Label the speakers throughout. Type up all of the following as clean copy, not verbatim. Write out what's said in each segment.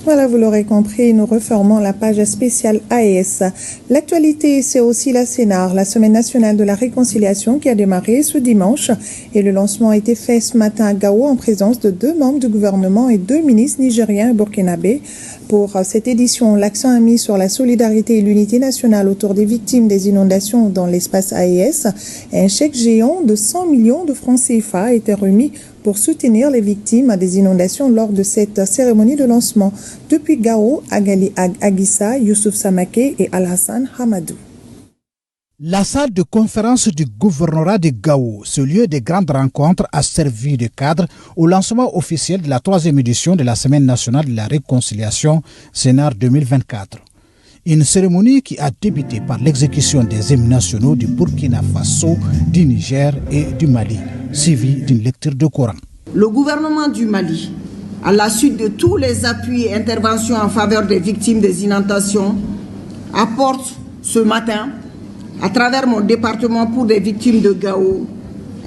Speaker 1: Voilà, vous l'aurez compris, nous refermons la page spéciale AES. L'actualité, c'est aussi la CNAR, la Semaine nationale de la réconciliation qui a démarré ce dimanche. Et le lancement a été fait ce matin à Gao en présence de 2 membres du gouvernement et 2 ministres nigériens et burkinabés. Pour cette édition, l'accent est mis sur la solidarité et l'unité nationale autour des victimes des inondations dans l'espace AES. Un chèque géant de 100 millions de francs CFA a été remis pour soutenir les victimes des inondations lors de cette cérémonie de lancement. Depuis Gao, Agali Agissa, Youssouf Samake et Al-Hassan Hamadou.
Speaker 2: La salle de conférence du gouvernorat de Gao, ce lieu de grandes rencontres, a servi de cadre au lancement officiel de la 3e édition de la Semaine nationale de la réconciliation CNAR 2024. Une cérémonie qui a débuté par l'exécution des hymnes nationaux du Burkina Faso, du Niger et du Mali, suivi d'une lecture de Coran.
Speaker 3: Le gouvernement du Mali, à la suite de tous les appuis et interventions en faveur des victimes des inondations, apporte ce matin, à travers mon département pour les victimes de Gao,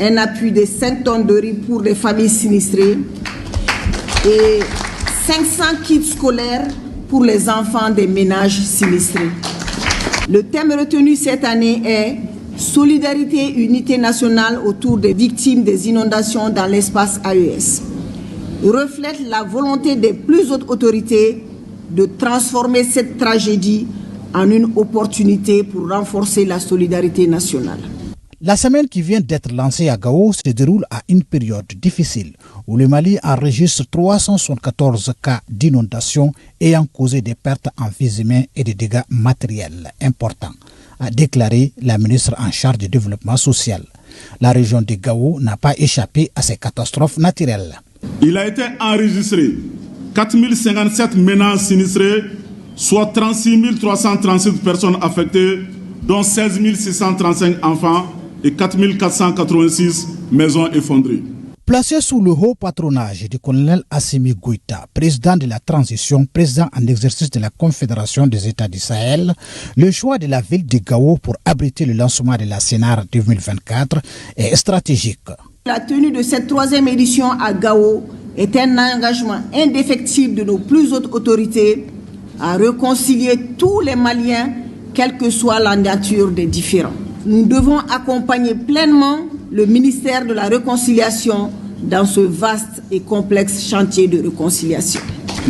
Speaker 3: un appui de 5 tonnes de riz pour les familles sinistrées et 500 kits scolaires pour les enfants des ménages sinistrés. Le thème retenu cette année est « Solidarité et unité nationale autour des victimes des inondations dans l'espace AES ». Il reflète la volonté des plus hautes autorités de transformer cette tragédie en une opportunité pour renforcer la solidarité nationale.
Speaker 2: La semaine qui vient d'être lancée à Gao se déroule à une période difficile où le Mali enregistre 374 cas d'inondation ayant causé des pertes en vies humaines et des dégâts matériels importants, a déclaré la ministre en charge du développement social. La région de Gao n'a pas échappé à ces catastrophes naturelles.
Speaker 4: Il a été enregistré 4057 ménages sinistrés, soit 36 337 personnes affectées, dont 16 635 enfants et 4 486 maisons effondrées.
Speaker 2: Placé sous le haut patronage du colonel Assimi Goïta, président de la transition, président en exercice de la Confédération des États du Sahel, le choix de la ville de Gao pour abriter le lancement de la CNAR 2024 est stratégique.
Speaker 3: La tenue de cette 3e édition à Gao est un engagement indéfectible de nos plus hautes autorités à réconcilier tous les Maliens, quelle que soit la nature des différends. Nous devons accompagner pleinement le ministère de la Réconciliation dans ce vaste et complexe chantier de réconciliation.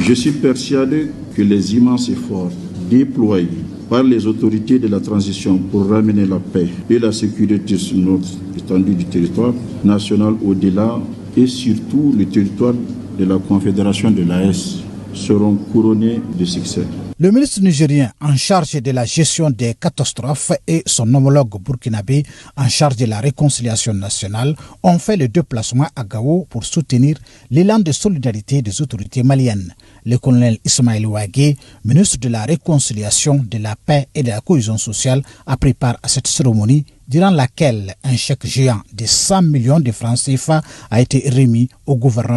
Speaker 5: Je suis persuadé que les immenses efforts déployés par les autorités de la transition pour ramener la paix et la sécurité sur notre étendue du territoire national au-delà et surtout le territoire de la Confédération de l'AES seront couronnés de succès.
Speaker 2: Le ministre nigérien en charge de la gestion des catastrophes et son homologue burkinabé en charge de la réconciliation nationale ont fait le déplacement à Gao pour soutenir l'élan de solidarité des autorités maliennes. Le colonel Ismaël Ouagé, ministre de la réconciliation, de la paix et de la cohésion sociale, a pris part à cette cérémonie durant laquelle un chèque géant de 100 millions de francs CFA a été remis au gouverneur